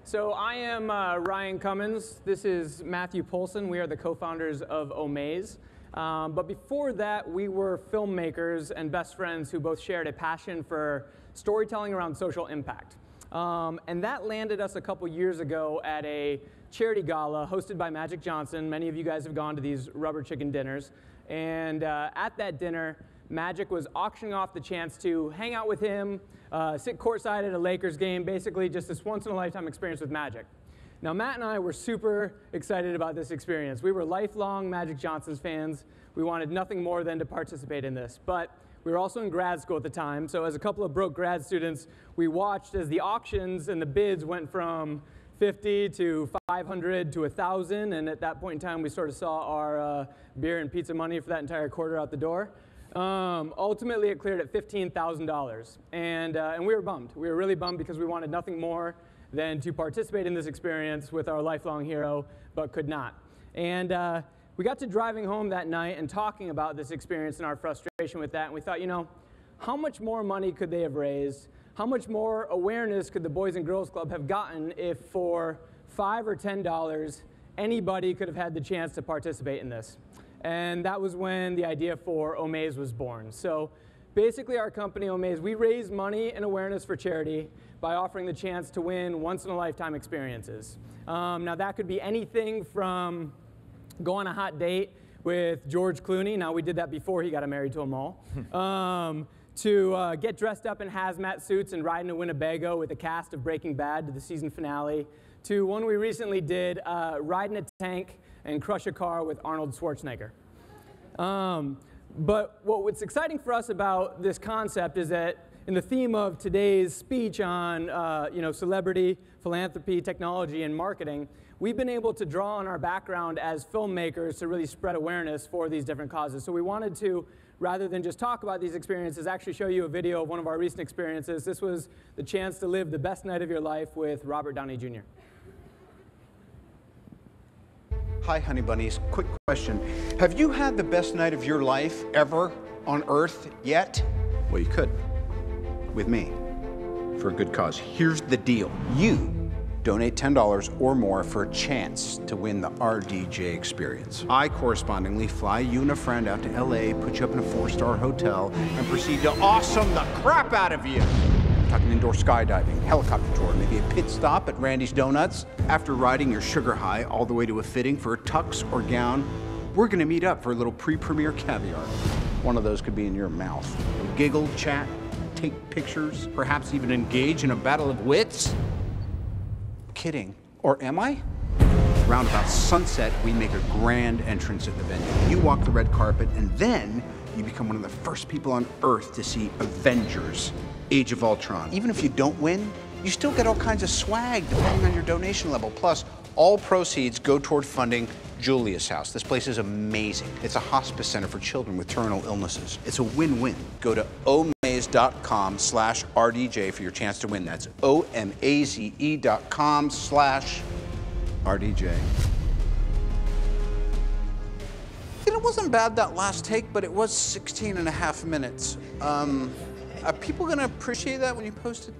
So I am Ryan Cummins. This is Matthew Polson. We are the co-founders of Omaze. But before that, we were filmmakers and best friends who both shared a passion for storytelling around social impact. And that landed us a couple years ago at a charity gala hosted by Magic Johnson. Many of you guys have gone to these rubber chicken dinners. And at that dinner, Magic was auctioning off the chance to hang out with him, sit courtside at a Lakers game, basically just this once-in-a-lifetime experience with Magic. Now, Matt and I were super excited about this experience. We were lifelong Magic Johnson's fans. We wanted nothing more than to participate in this. But we were also in grad school at the time, so as a couple of broke grad students, we watched as the auctions and the bids went from 50 to 500 to 1,000, and at that point in time, we sort of saw our beer and pizza money for that entire quarter out the door. Ultimately, it cleared at $15,000, and we were bummed. We were really bummed because we wanted nothing more than to participate in this experience with our lifelong hero, but could not. And we got to driving home that night and talking about this experience and our frustration with that, and we thought, you know, how much more money could they have raised? How much more awareness could the Boys and Girls Club have gotten if for $5 or $10, anybody could have had the chance to participate in this? And that was when the idea for Omaze was born. So basically our company, Omaze, we raise money and awareness for charity by offering the chance to win once-in-a-lifetime experiences. Now that could be anything from go on a hot date with George Clooney, now we did that before he got married to a mall, to get dressed up in hazmat suits and ride in a Winnebago with the cast of Breaking Bad to the season finale, to one we recently did, ride in a tank and crush a car with Arnold Schwarzenegger. But what's exciting for us about this concept is that in the theme of today's speech on celebrity, philanthropy, technology, and marketing, we've been able to draw on our background as filmmakers to really spread awareness for these different causes. So we wanted to, rather than just talk about these experiences, actually show you a video of one of our recent experiences. This was the chance to live the best night of your life with Robert Downey Jr. Hi, honey bunnies. Quick question. Have you had the best night of your life ever on Earth yet? Well, you could. With me. For a good cause. Here's the deal. You donate $10 or more for a chance to win the RDJ experience. I correspondingly fly you and a friend out to LA, put you up in a 4-star hotel, and proceed to awesome the crap out of you. Talking indoor skydiving, helicopter tour, maybe a pit stop at Randy's Donuts. After riding your sugar high all the way to a fitting for a tux or gown, we're gonna meet up for a little pre-premiere caviar. One of those could be in your mouth. We'll giggle, chat, take pictures, perhaps even engage in a battle of wits. Kidding, or am I? Around about sunset, we make a grand entrance at the venue. You walk the red carpet, and then you become one of the first people on Earth to see Avengers: Age of Ultron. Even if you don't win, you still get all kinds of swag depending on your donation level. Plus, all proceeds go toward funding Julia's House. This place is amazing. It's a hospice center for children with terminal illnesses. It's a win-win. Go to omaze.com/RDJ for your chance to win. That's omaze.com/RDJ. You know, it wasn't bad that last take, but it was 16 and a half minutes. Are people going to appreciate that when you post it?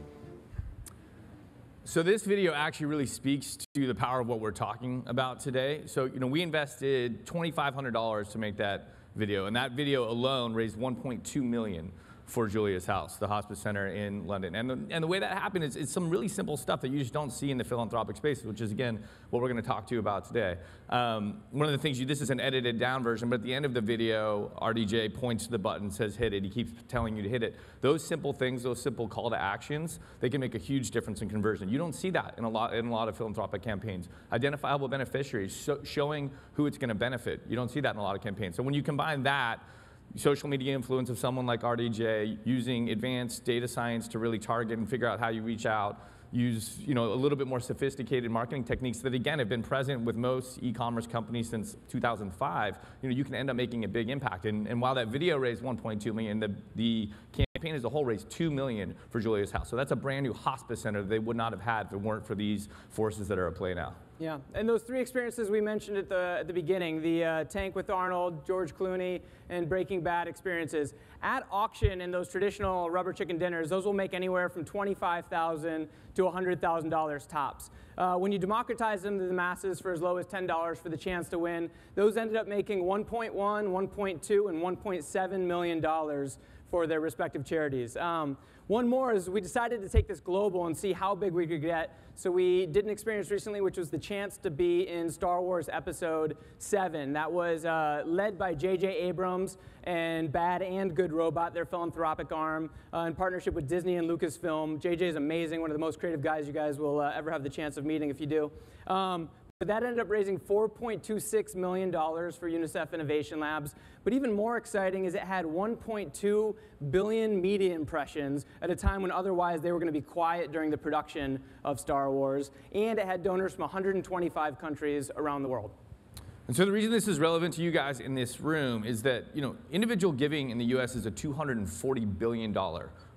So this video actually really speaks to the power of what we're talking about today. So, you know, we invested $2,500 to make that video, and that video alone raised $1.2 million for Julia's House, the hospice center in London. And the way that happened is it's some really simple stuff that you just don't see in the philanthropic space, which is, again, what we're going to talk to you about today. One of the things, this is an edited down version, but at the end of the video, RDJ points to the button, says hit it. He keeps telling you to hit it. Those simple things, those simple call to actions, they can make a huge difference in conversion. You don't see that in a lot of philanthropic campaigns. Identifiable beneficiaries, showing who it's going to benefit. You don't see that in a lot of campaigns. So when you combine that, social media influence of someone like RDJ, using advanced data science to really target and figure out how you reach out, use a little bit more sophisticated marketing techniques that, again, have been present with most e-commerce companies since 2005, you can end up making a big impact. And while that video raised $1.2 million, the campaign campaign as a whole raised $2 million for Julia's house. So that's a brand new hospice center that they would not have had if it weren't for these forces that are at play now. Yeah, and those three experiences we mentioned at the beginning, the Tank with Arnold, George Clooney, and Breaking Bad experiences. At auction in those traditional rubber chicken dinners, those will make anywhere from $25,000 to $100,000 tops. When you democratize them to the masses for as low as $10 for the chance to win, those ended up making $1.1, $1.2, and $1.7 million for their respective charities. One more is we decided to take this global and see how big we could get. So we did an experience recently, which was the chance to be in Star Wars Episode 7. That was led by J.J. Abrams and Bad and Good Robot, their philanthropic arm, in partnership with Disney and Lucasfilm. J.J. is amazing, one of the most creative guys you guys will ever have the chance of meeting if you do. But that ended up raising $4.26 million for UNICEF Innovation Labs. But even more exciting is it had 1.2 billion media impressions at a time when otherwise they were going to be quiet during the production of Star Wars. And it had donors from 125 countries around the world. And so the reason this is relevant to you guys in this room is that, individual giving in the US is a $240 billion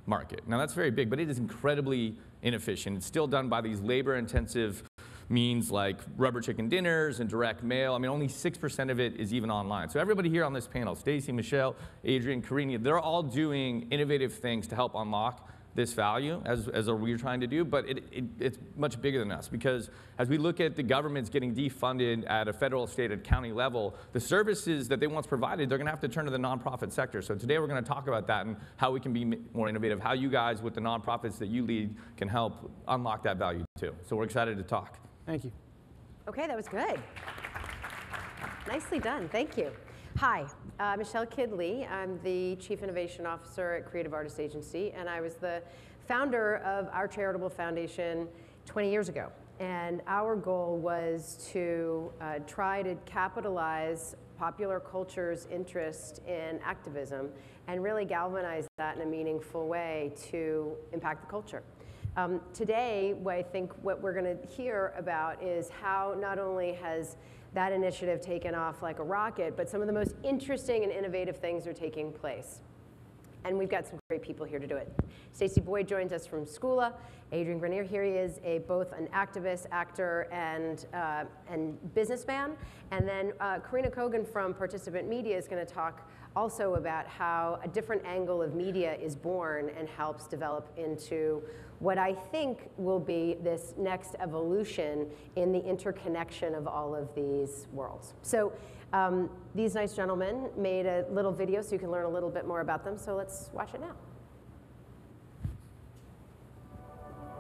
market. Now that's very big, but it is incredibly inefficient. It's still done by these labor-intensive means like rubber chicken dinners and direct mail. I mean, only 6% of it is even online. So everybody here on this panel, Stacy, Michelle, Adrian, Karina, they're all doing innovative things to help unlock this value as we're trying to do, but it's much bigger than us, because as we look at the governments getting defunded at a federal, state, and county level, the services that they once provided, they're gonna have to turn to the nonprofit sector. So today we're gonna talk about that and how we can be more innovative, how you guys with the nonprofits that you lead can help unlock that value too. So we're excited to talk. Thank you. Okay, that was good. Nicely done, thank you. Hi, Michelle Kidley. I'm the Chief Innovation Officer at Creative Artists Agency, and I was the founder of our charitable foundation 20 years ago. And our goal was to try to capitalize popular culture's interest in activism and really galvanize that in a meaningful way to impact the culture. Today, I think what we're going to hear about is how not only has that initiative taken off like a rocket, but some of the most interesting and innovative things are taking place. And we've got some great people here to do it. Stacey Boyd joins us from Schoola. Adrian Grenier, here he is, both an activist, actor, and businessman. And then Karina Kogan from Participant Media is going to talk also about how a different angle of media is born and helps develop into what I think will be this next evolution in the interconnection of all of these worlds. So these nice gentlemen made a little video so you can learn a little bit more about them. So let's watch it now.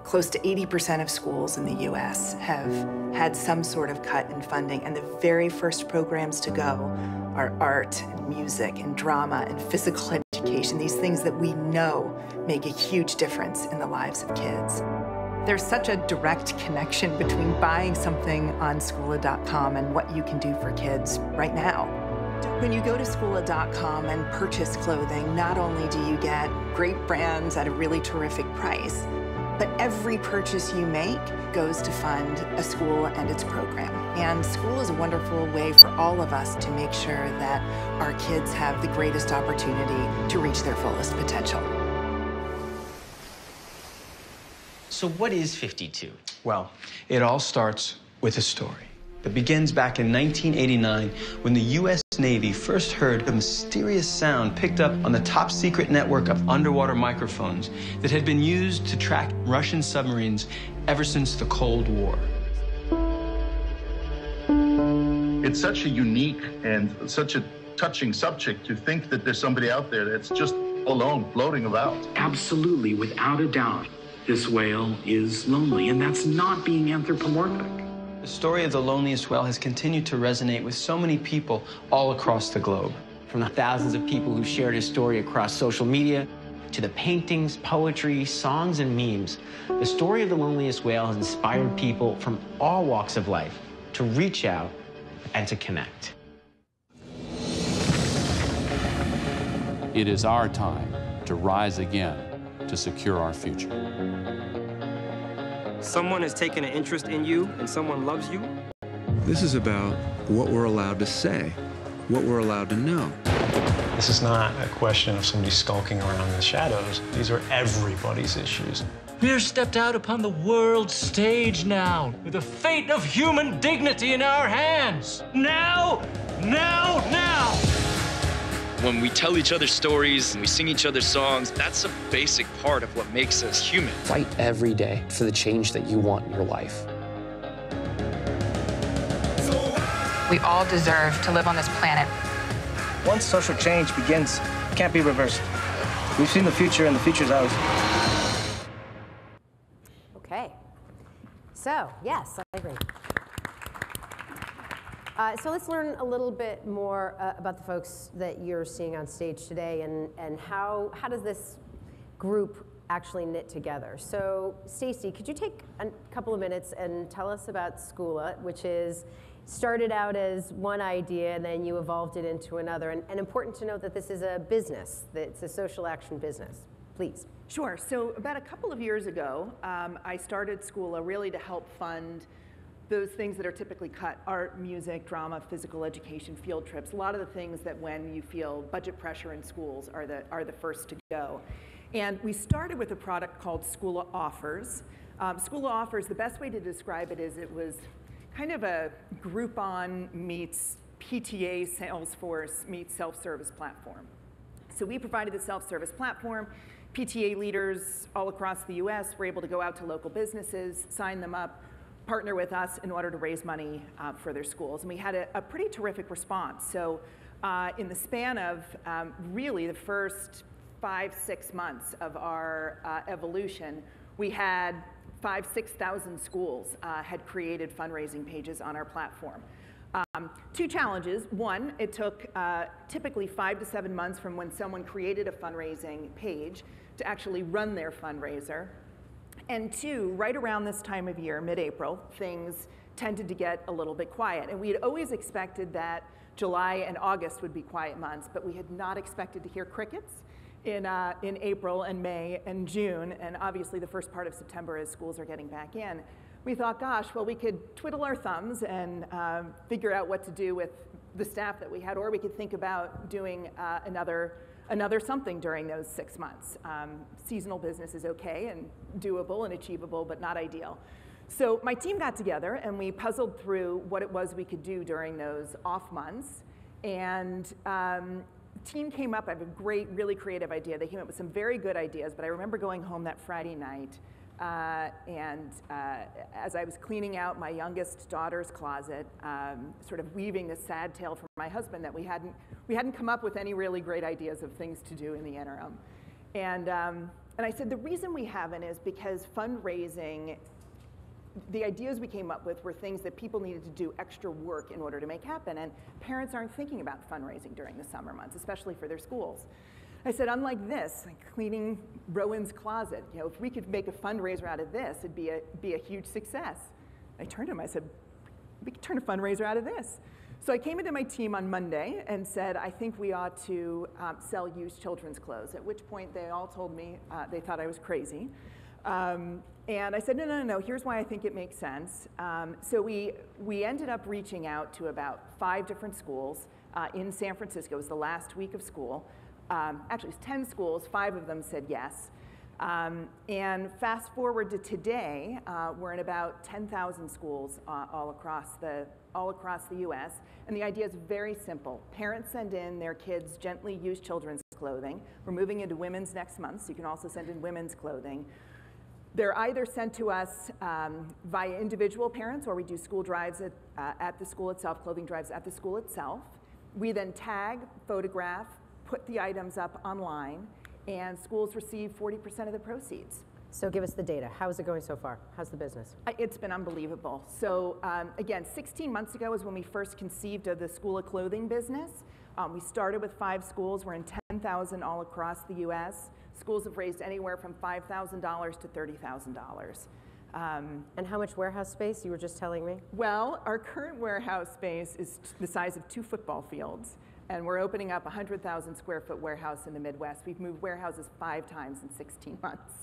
Close to 80% of schools in the US have had some sort of cut in funding, and the very first programs to go are art and music and drama and physical education, these things that we know make a huge difference in the lives of kids. There's such a direct connection between buying something on Schoola.com and what you can do for kids right now. When you go to Schoola.com and purchase clothing, not only do you get great brands at a really terrific price, but every purchase you make goes to fund a school and its program. And school is a wonderful way for all of us to make sure that our kids have the greatest opportunity to reach their fullest potential. So what is 52? Well, it all starts with a story that begins back in 1989 when the U.S. Navy first heard a mysterious sound picked up on the top secret network of underwater microphones that had been used to track Russian submarines ever since the Cold War. It's such a unique and such a touching subject to think that there's somebody out there that's just alone, floating about. Absolutely, without a doubt, this whale is lonely, and that's not being anthropomorphic. The story of the loneliest whale has continued to resonate with so many people all across the globe. From the thousands of people who shared his story across social media, to the paintings, poetry, songs, and memes, the story of the loneliest whale has inspired people from all walks of life to reach out and to connect. It is our time to rise again to secure our future. Someone has taken an interest in you and someone loves you. This is about what we're allowed to say, what we're allowed to know. This is not a question of somebody skulking around in the shadows. These are everybody's issues. We are stepped out upon the world stage now, with the fate of human dignity in our hands. Now, now, now! When we tell each other stories and we sing each other's songs, that's a basic part of what makes us human. Fight every day for the change that you want in your life. We all deserve to live on this planet. Once social change begins, it can't be reversed. We've seen the future, and the future's ours. Okay. So, yes, I agree. So let's learn a little bit more about the folks that you're seeing on stage today, and how does this group actually knit together. So Stacy, could you take a couple of minutes and tell us about Schoola, which is started out as one idea and then you evolved it into another, and important to note that this is a business, that it's a social action business. Please. Sure. So about a couple of years ago, I started Schoola really to help fund those things that are typically cut: art, music, drama, physical education, field trips, a lot of the things that when you feel budget pressure in schools are the first to go. And we started with a product called Schoola Offers. Schoola Offers, the best way to describe it is it was kind of a Groupon meets PTA Salesforce meets self-service platform. So we provided the self-service platform. PTA leaders all across the US were able to go out to local businesses, sign them up, partner with us in order to raise money for their schools. And we had a pretty terrific response. So in the span of really the first 5-6 months of our evolution, we had 5,000-6,000 schools had created fundraising pages on our platform. Two challenges. One, it took typically 5 to 7 months from when someone created a fundraising page to actually run their fundraiser. And two, right around this time of year, mid-April, things tended to get a little bit quiet. And we had always expected that July and August would be quiet months, but we had not expected to hear crickets in April and May and June, and obviously the first part of September as schools are getting back in. We thought, gosh, well, we could twiddle our thumbs and figure out what to do with the staff that we had, or we could think about doing another something during those 6 months. Seasonal business is okay and doable and achievable, but not ideal. So my team got together and we puzzled through what it was we could do during those off months. And the team came up, I have a great, really creative idea. They came up with some very good ideas, but I remember going home that Friday night as I was cleaning out my youngest daughter's closet, sort of weaving this sad tale for my husband that we hadn't come up with any really great ideas of things to do in the interim. And I said, the reason we haven't is because fundraising, the ideas we came up with were things that people needed to do extra work in order to make happen, and parents aren't thinking about fundraising during the summer months, especially for their schools. I said, unlike this, like cleaning Rowan's closet, you know, if we could make a fundraiser out of this, it'd be a huge success. I turned to him, I said, we could turn a fundraiser out of this. So I came into my team on Monday and said, I think we ought to sell used children's clothes, at which point they all told me they thought I was crazy. And I said, no, here's why I think it makes sense. So we ended up reaching out to about 5 different schools in San Francisco. It was the last week of school. Actually, it was 10 schools, 5 of them said yes. And fast forward to today, we're in about 10,000 schools all across the US. And the idea is very simple. Parents send in their kids' gently used children's clothing. We're moving into women's next month, so you can also send in women's clothing. They're either sent to us via individual parents, or we do school drives at the school itself, clothing drives at the school itself. We then tag, photograph, put the items up online, and schools receive 40% of the proceeds. So give us the data. How is it going so far? How's the business? It's been unbelievable. So again, 16 months ago is when we first conceived of the Schoola clothing business. We started with 5 schools. We're in 10,000 all across the US. Schools have raised anywhere from $5,000 to $30,000. And how much warehouse space? You were just telling me. Well, our current warehouse space is the size of 2 football fields. And we're opening up a 100,000 square foot warehouse in the Midwest. We've moved warehouses 5 times in 16 months.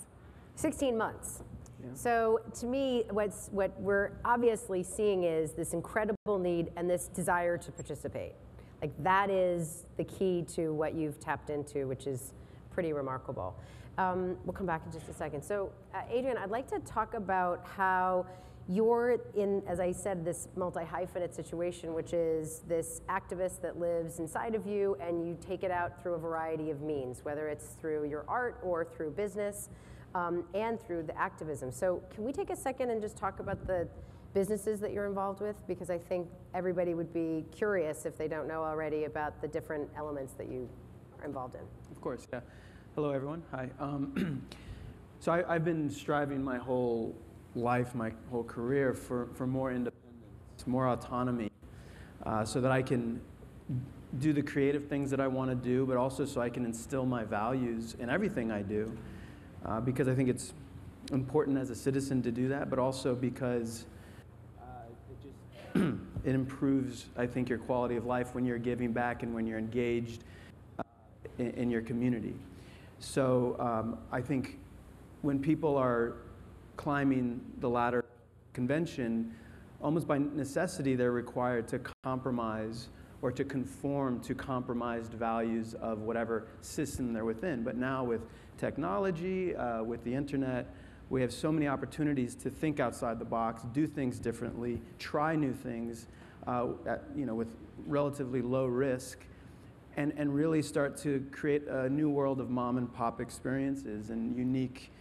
16 months. Yeah. So to me, what we're obviously seeing is this incredible need and this desire to participate. Like that is the key to what you've tapped into, which is pretty remarkable. We'll come back in just a second. So Adrian, I'd like to talk about how you're in, as I said, this multi-hyphenate situation, which is this activist that lives inside of you and you take it out through a variety of means, whether it's through your art or through business and through the activism. So can we take a second and just talk about the businesses that you're involved with? Because I think everybody would be curious if they don't know already about the different elements that you are involved in. Of course, yeah. Hello, everyone. Hi. So I've been striving my whole life, my whole career for more independence, more autonomy, so that I can do the creative things that I want to do, but also so I can instill my values in everything I do, because I think it's important as a citizen to do that, but also because it improves, I think, your quality of life when you're giving back and when you're engaged in your community. So I think when people are climbing the ladder convention, almost by necessity, they're required to compromise or to conform to compromised values of whatever system they're within. But now with technology, with the internet, we have so many opportunities to think outside the box, do things differently, try new things, with relatively low risk, and really start to create a new world of mom and pop experiences and unique,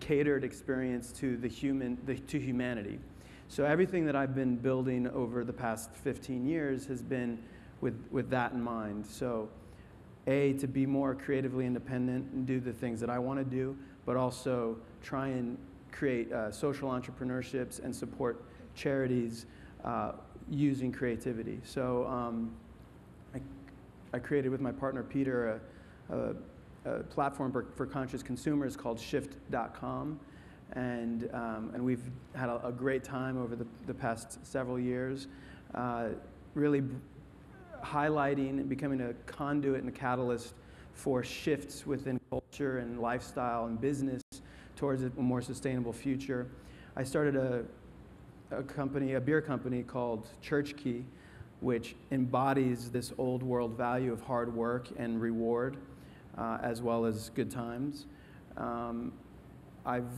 catered experience to to humanity. So everything that I've been building over the past 15 years has been with that in mind. So, to be more creatively independent and do the things that I want to do, but also try and create social entrepreneurships and support charities using creativity. So I created with my partner Peter a platform for conscious consumers called Shift.com, and we've had a great time over the past several years, really highlighting and becoming a conduit and a catalyst for shifts within culture and lifestyle and business towards a more sustainable future. I started a beer company called Church Key, which embodies this old world value of hard work and reward, as well as good times. I've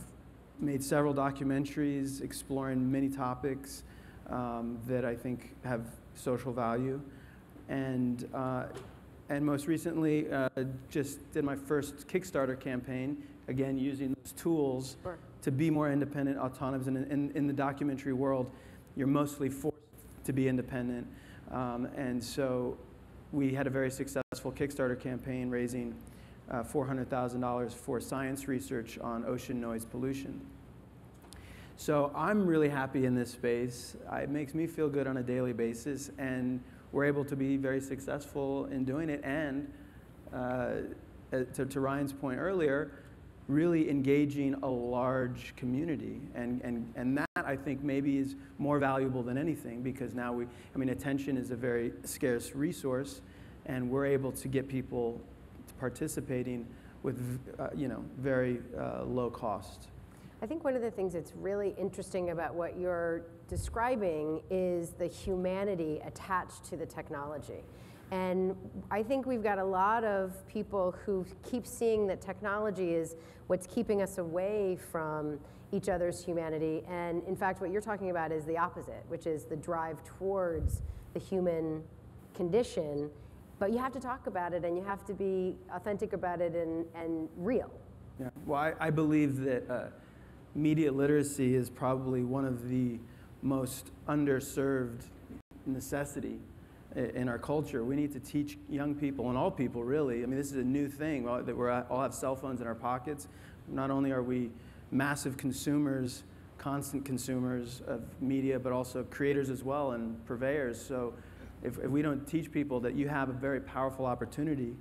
made several documentaries exploring many topics that I think have social value. And most recently, just did my first Kickstarter campaign, again, using those tools to be more independent, autonomous. And in the documentary world, you're mostly forced to be independent. And so we had a very successful Kickstarter campaign raising $400,000 for science research on ocean noise pollution. So I'm really happy in this space. It makes me feel good on a daily basis, and we're able to be very successful in doing it. And to Ryan's point earlier, really engaging a large community. And that, I think, maybe is more valuable than anything, because now attention is a very scarce resource, and we're able to get people participating with, very low cost. I think one of the things that's really interesting about what you're describing is the humanity attached to the technology. And I think we've got a lot of people who keep seeing that technology is what's keeping us away from each other's humanity. And in fact, what you're talking about is the opposite, which is the drive towards the human condition. But you have to talk about it, and you have to be authentic about it and real. Yeah. Well, I believe that media literacy is probably one of the most underserved necessity in our culture. We need to teach young people, and all people really. I mean, this is a new thing that we all have cell phones in our pockets. Not only are we massive consumers, constant consumers of media, but also creators as well and purveyors. So if we don't teach people that you have a very powerful opportunity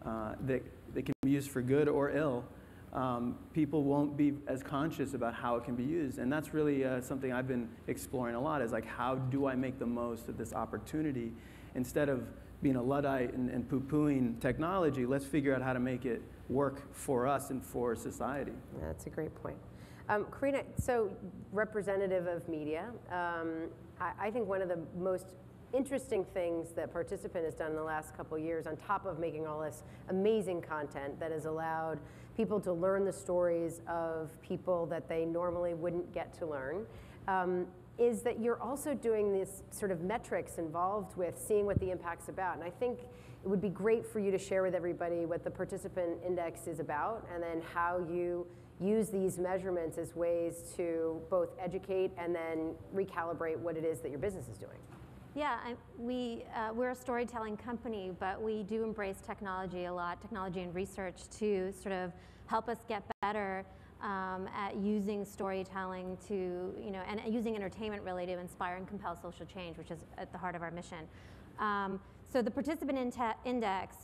that can be used for good or ill, people won't be as conscious about how it can be used. And that's really something I've been exploring a lot, is like, how do I make the most of this opportunity instead of being a Luddite and poo-pooing technology. Let's figure out how to make it work for us and for society. That's a great point. Karina, so representative of media, I think one of the most interesting things that Participant has done in the last couple of years, on top of making all this amazing content that has allowed people to learn the stories of people that they normally wouldn't get to learn, is that you're also doing this sort of metrics involved with seeing what the impact's about. And I think it would be great for you to share with everybody what the Participant Index is about, and then how you use these measurements as ways to both educate and then recalibrate what it is that your business is doing. Yeah, we're a storytelling company, but we do embrace technology a lot, technology and research, to sort of help us get better at using storytelling to, and using entertainment really to inspire and compel social change, which is at the heart of our mission. So the Participant Index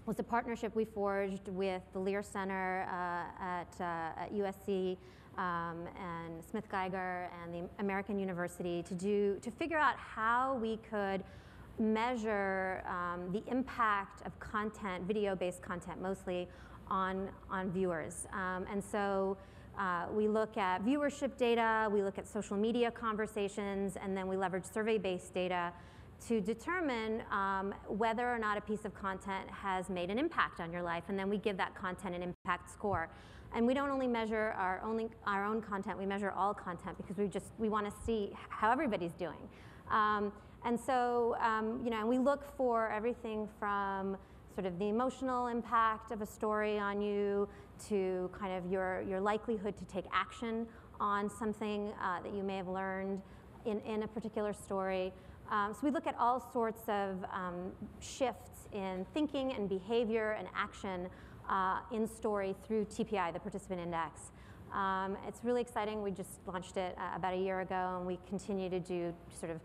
was a partnership we forged with the Lear Center at USC and Smith Geiger and the American University to figure out how we could measure the impact of content, video-based content mostly, on viewers. And so we look at viewership data, we look at social media conversations, and then we leverage survey-based data to determine whether or not a piece of content has made an impact on your life, and then we give that content an impact score. And we don't only measure our own content, we measure all content, because we want to see how everybody's doing. And so, and we look for everything from sort of the emotional impact of a story on you to kind of your likelihood to take action on something that you may have learned in a particular story. So we look at all sorts of shifts in thinking and behavior and action in story through TPI, the Participant Index. It's really exciting. We just launched it about a year ago, and we continue to do sort of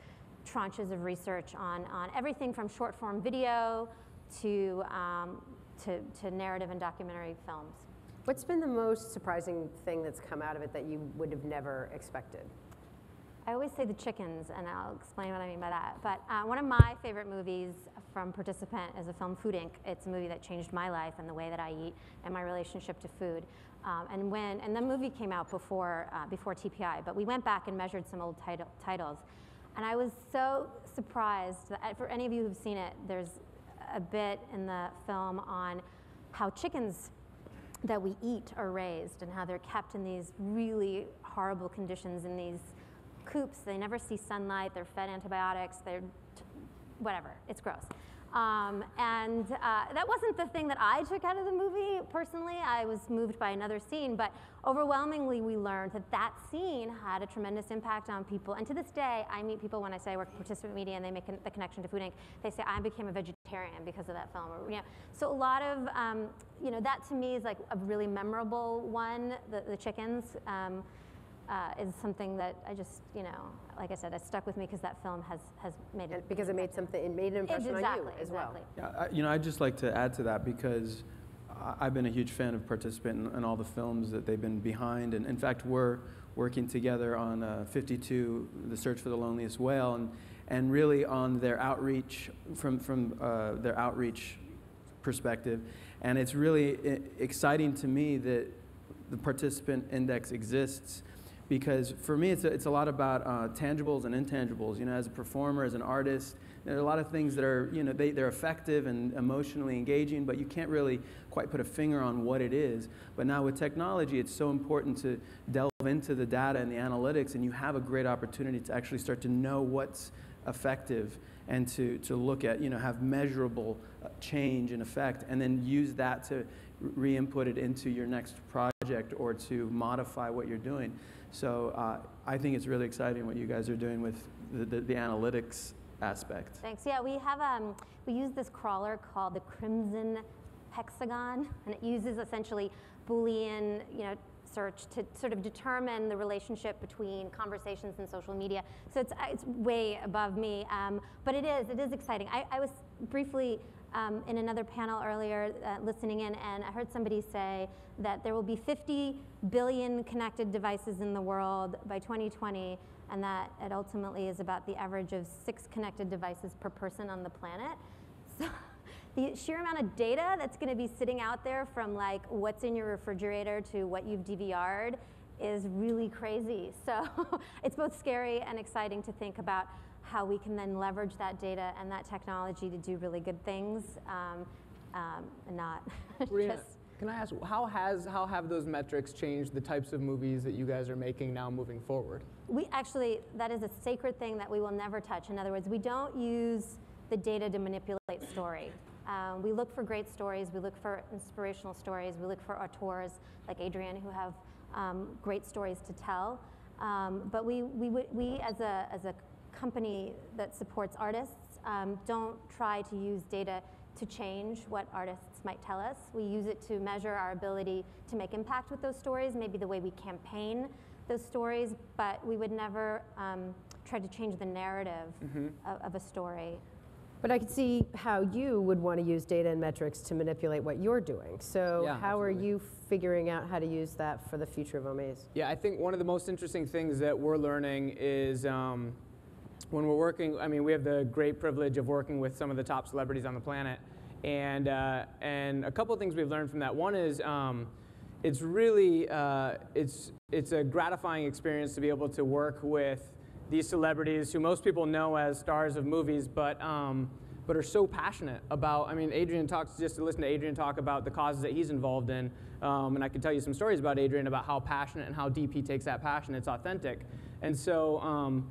tranches of research on everything from short form video to narrative and documentary films. What's been the most surprising thing that's come out of it that you would have never expected? I always say the chickens, and I'll explain what I mean by that. But one of my favorite movies from Participant is the film Food Inc. It's a movie that changed my life and the way that I eat and my relationship to food. And the movie came out before TPI, but we went back and measured some old titles. And I was so surprised that, for any of you who've seen it, there's a bit in the film on how chickens that we eat are raised and how they're kept in these really horrible conditions in these coops. They never see sunlight, they're fed antibiotics, whatever, it's gross. And that wasn't the thing that I took out of the movie, personally. I was moved by another scene, but overwhelmingly we learned that that scene had a tremendous impact on people. And to this day, I meet people when I say I work at Participant Media and they make the connection to Food Inc. They say, I became a vegetarian because of that film. Or, so a lot of, that to me is like a really memorable one, the chickens. Is something that I just, like I said, it stuck with me because that film has made it. Because it made an impression on you as well. Yeah, I'd just like to add to that, because I've been a huge fan of Participant and all the films that they've been behind. And in fact, we're working together on 52, The Search for the Loneliest Whale, and really on their outreach, from their outreach perspective. And it's really exciting to me that the Participant Index exists, because for me, it's a lot about tangibles and intangibles. As a performer, as an artist, there are a lot of things that are, they're effective and emotionally engaging, but you can't really quite put a finger on what it is. But now with technology, it's so important to delve into the data and the analytics, and you have a great opportunity to actually start to know what's effective and to look at, have measurable change and effect, and then use that to re-input it into your next project or to modify what you're doing. So I think it's really exciting what you guys are doing with the analytics aspect. Thanks. Yeah, we have we use this crawler called the Crimson Hexagon, and it uses essentially Boolean, search to sort of determine the relationship between conversations and social media. So it's way above me, but it is exciting. I was briefly in another panel earlier listening in, and I heard somebody say that there will be 50 billion connected devices in the world by 2020, and that it ultimately is about the average of 6 connected devices per person on the planet. So the sheer amount of data that's going to be sitting out there, from like what's in your refrigerator to what you've DVR'd, is really crazy. So it's both scary and exciting to think about how we can then leverage that data and that technology to do really good things, and not Rena, just. can I ask, how have those metrics changed the types of movies that you guys are making now moving forward? We actually, that is a sacred thing that we will never touch. In other words, we don't use the data to manipulate story. We look for great stories, we look for inspirational stories, we look for auteurs like Adrian who have great stories to tell. But we as a company that supports artists don't try to use data to change what artists might tell us. We use it to measure our ability to make impact with those stories, maybe the way we campaign those stories, but we would never try to change the narrative of a story. But I could see how you would want to use data and metrics to manipulate what you're doing. So Yeah, how are you figuring out how to use that for the future of Omaze? Yeah, I think one of the most interesting things that we're learning is when we're working, I mean, we have the great privilege of working with some of the top celebrities on the planet. And a couple of things we've learned from that. One is it's really, it's a gratifying experience to be able to work with these celebrities who most people know as stars of movies, but are so passionate about, I mean, Adrian talks, just to listen to Adrian talk about the causes that he's involved in, and I can tell you some stories about Adrian about how passionate and how deep he takes that passion. It's authentic. And so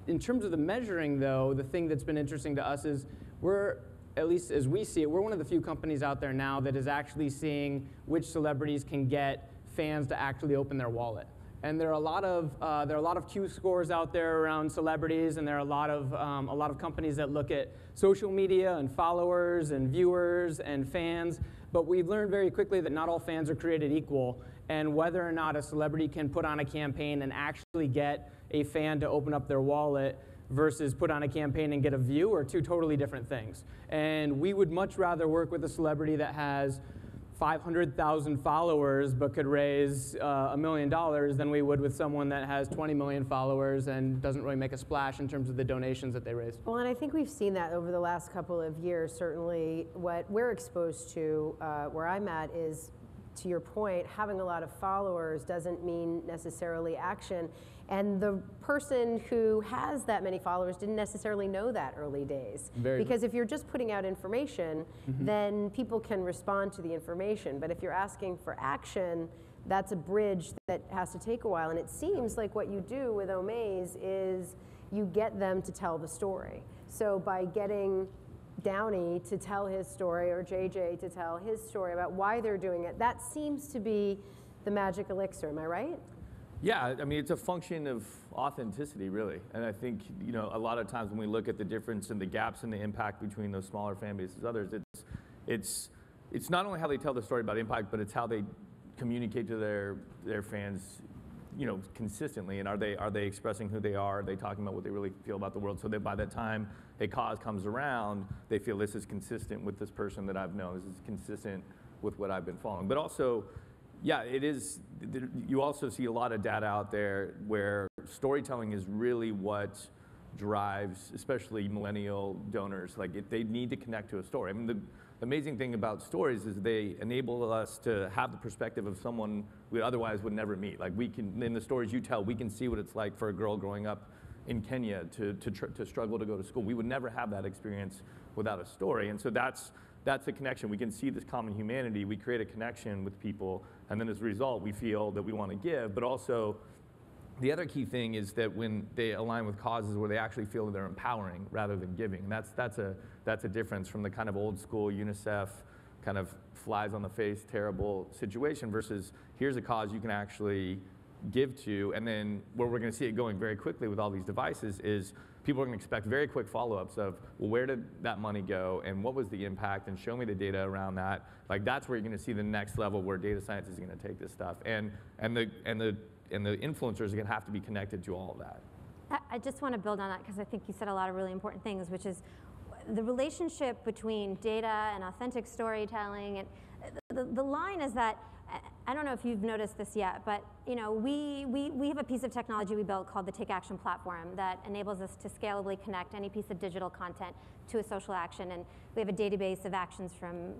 in terms of the measuring, though, the thing that's been interesting to us is we're, at least as we see it, we're one of the few companies out there now that is actually seeing which celebrities can get fans to actually open their wallet. And there are a lot of Q scores out there around celebrities, and there are a lot of companies that look at social media and followers and viewers and fans. But we've learned very quickly that not all fans are created equal, and whether or not a celebrity can put on a campaign and actually get a fan to open up their wallet versus put on a campaign and get a view are two totally different things. And we would much rather work with a celebrity that has 500,000 followers but could raise $1 million than we would with someone that has 20 million followers and doesn't really make a splash in terms of the donations that they raise. Well, and I think we've seen that over the last couple of years. Certainly what we're exposed to where I'm at is, to your point, having a lot of followers doesn't mean necessarily action. And the person who has that many followers didn't necessarily know that early days. Because if you're just putting out information, then people can respond to the information. But if you're asking for action, that's a bridge that has to take a while. And it seems like what you do with Omaze is you get them to tell the story. So by getting Downey to tell his story, or JJ to tell his story about why they're doing it, that seems to be the magic elixir. Am I right? Yeah, I mean, it's a function of authenticity, really. And I think, you know, a lot of times when we look at the difference and the gaps and the impact between those smaller fan bases and others, it's not only how they tell the story about impact, but it's how they communicate to their fans, you know, consistently. And are they expressing who they are? Are they talking about what they really feel about the world? So that by the time a cause comes around, they feel this is consistent with this person that I've known. This is consistent with what I've been following. But also, yeah, it is. You also see a lot of data out there where storytelling is really what drives, especially millennial donors. Like, they need to connect to a story. I mean, the amazing thing about stories is they enable us to have the perspective of someone we otherwise would never meet. Like, we can, in the stories you tell, we can see what it's like for a girl growing up in Kenya to struggle to go to school. We would never have that experience without a story. And so that's a connection. We can see this common humanity. We create a connection with people, and then as a result, we feel that we want to give. But also, the other key thing is that when they align with causes where they actually feel that they're empowering rather than giving. And that's a difference from the kind of old school UNICEF kind of flies on the face, terrible situation versus here's a cause you can actually give to. And then where we're going to see it going very quickly with all these devices is people are going to expect very quick follow-ups of, well, where did that money go and what was the impact, and show me the data around that. Like, that's where you're going to see the next level where data science is going to take this stuff, and the influencers are going to have to be connected to all of that. I just want to build on that because I think you said a lot of really important things, which is the relationship between data and authentic storytelling. And the line is that I don't know if you've noticed this yet, but you know, we have a piece of technology we built called the Take Action platform that enables us to scalably connect any piece of digital content to a social action. And we have a database of actions from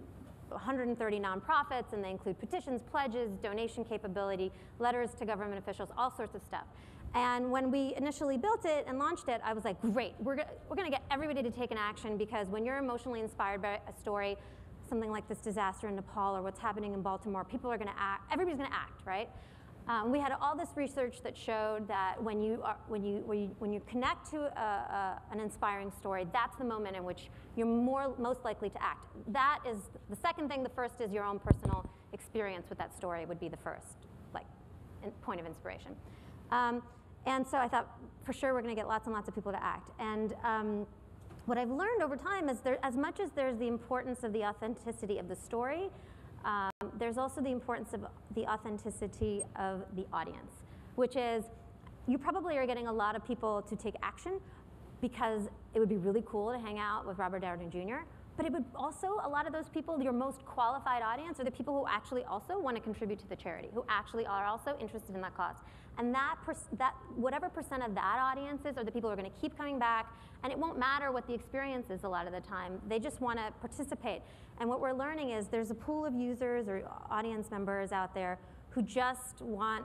130 nonprofits, and they include petitions, pledges, donation capability, letters to government officials, all sorts of stuff. And when we initially built it and launched it, I was like, great, we're gonna get everybody to take an action, because when you're emotionally inspired by a story, something like this disaster in Nepal or what's happening in Baltimore, people are gonna act, everybody's gonna act, right? We had all this research that showed that when you connect to an inspiring story, that's the moment in which you're most likely to act. That is the second thing. The first is your own personal experience with that story would be the first, like, point of inspiration. And so I thought, for sure, we're going to get lots and lots of people to act. And what I've learned over time is as much as there's the importance of the authenticity of the story, there's also the importance of the authenticity of the audience, which is you probably are getting a lot of people to take action because it would be really cool to hang out with Robert Downey Jr., but it would also, a lot of those people, your most qualified audience, are the people who actually also want to contribute to the charity, who actually are also interested in that cause. And that whatever percent of that audience is, are the people who are going to keep coming back, and it won't matter what the experience is a lot of the time. They just want to participate. And what we're learning is there's a pool of users or audience members out there who just want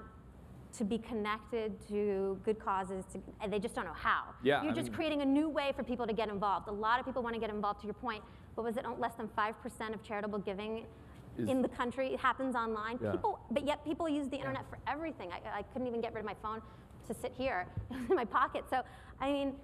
to be connected to good causes, and they just don't know how. Yeah, You're just creating a new way for people to get involved. A lot of people want to get involved. To your point, what was it, less than 5% of charitable giving in the country happens online. Yeah. But yet people use the internet for everything. I couldn't even get rid of my phone to sit here in my pocket. So, I mean,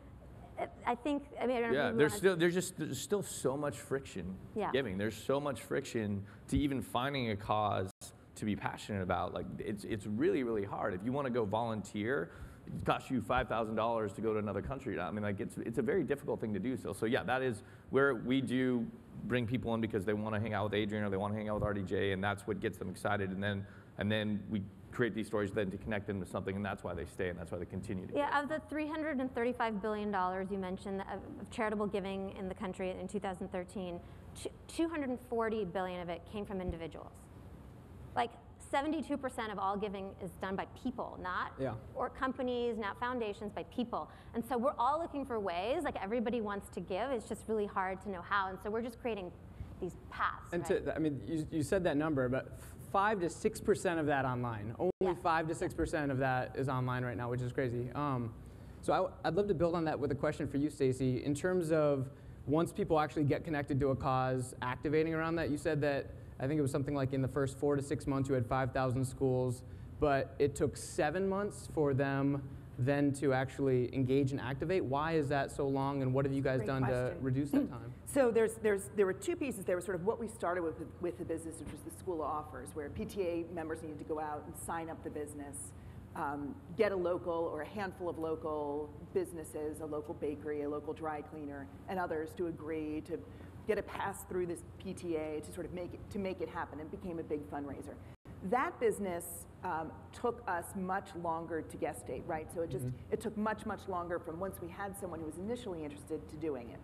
I think, I mean, I don't know if there's still so much friction giving. There's so much friction to even finding a cause to be passionate about. Like, it's really, really hard. If you want to go volunteer, it costs you $5,000 to go to another country. I mean, like, it's a very difficult thing to do still. So yeah, that is where we do bring people in because they want to hang out with Adrian or they want to hang out with RDJ, and that's what gets them excited. And then we create these stories then to connect them to something, and that's why they stay and that's why they continue to. Yeah, of the $335 billion you mentioned of charitable giving in the country in 2013, 240 billion of it came from individuals. Like 72% of all giving is done by people, not or companies, not foundations, by people. And so we're all looking for ways, like everybody wants to give, it's just really hard to know how. And so we're just creating these paths. And I mean, you said that number, but 5 to 6% of that online. Only 5 to 6% of that is online right now, which is crazy. So I'd love to build on that with a question for you, Stacey. In terms of once people actually get connected to a cause, activating around that, you said that I think it was something like in the first 4 to 6 months you had 5,000 schools, but it took 7 months for them then to actually engage and activate. Why is that so long, and what have you guys done to reduce that time? So there were two pieces. There was sort of what we started with the business, which was the school of offers, where PTA members needed to go out and sign up the business, get a local or a handful of local businesses, a local bakery, a local dry cleaner, and others to agree to get a pass through this PTA to sort of make it happen, and became a big fundraiser. That business took us much longer to gestate, right? So it took much longer from once we had someone who was initially interested to doing it.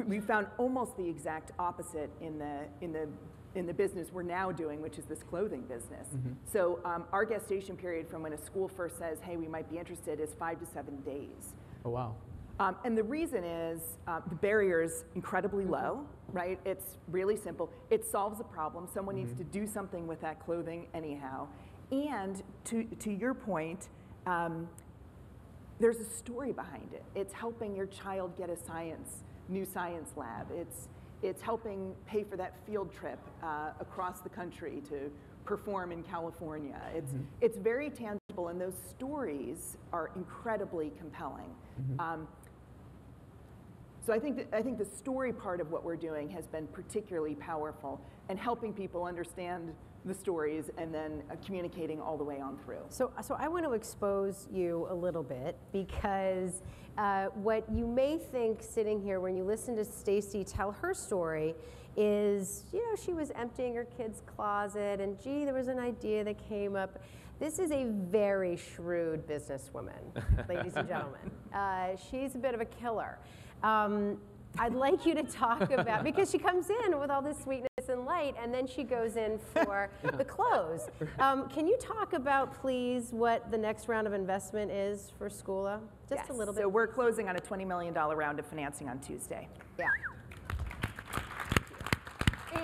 We found almost the exact opposite in the business we're now doing, which is this clothing business. So our gestation period from when a school first says, hey, we might be interested, is 5 to 7 days. Oh, wow. And the reason is the barrier is incredibly low, right? It's really simple. It solves a problem. Someone needs to do something with that clothing anyhow. And to your point, there's a story behind it. It's helping your child get a new science lab. It's helping pay for that field trip across the country to perform in California. It's very tangible, and those stories are incredibly compelling. So I think the story part of what we're doing has been particularly powerful, and helping people understand the stories and then communicating all the way on through. So I want to expose you a little bit, because what you may think sitting here when you listen to Stacey tell her story is, you know, she was emptying her kid's closet and gee, there was an idea that came up. This is a very shrewd businesswoman, ladies and gentlemen. She's a bit of a killer. I'd like you to talk about, because she comes in with all this sweetness and light, and then she goes in for the close. Can you talk about, please, what the next round of investment is for Skoola? Just a little bit. So we're closing on a $20 million round of financing on Tuesday. Yeah.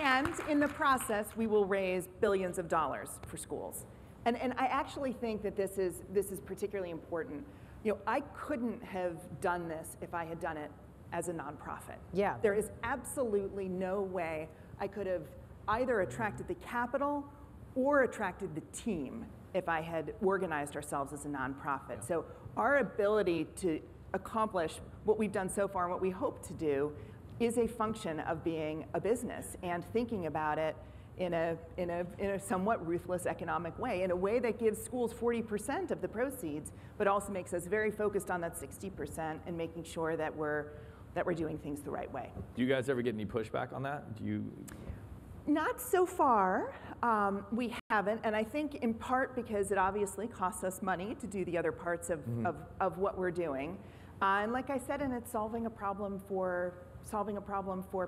And in the process, we will raise billions of dollars for schools. And I actually think that this is particularly important. You know, I couldn't have done this if I had done it as a nonprofit. Yeah. There is absolutely no way I could have either attracted the capital or attracted the team if I had organized ourselves as a nonprofit. Yeah. So our ability to accomplish what we've done so far and what we hope to do is a function of being a business and thinking about it in a somewhat ruthless economic way, in a way that gives schools 40% of the proceeds, but also makes us very focused on that 60% and making sure that we're doing things the right way. Do you guys ever get any pushback on that? Do you? Not so far. We haven't, and I think in part because it obviously costs us money to do the other parts of what we're doing. And like I said, and it's solving a problem for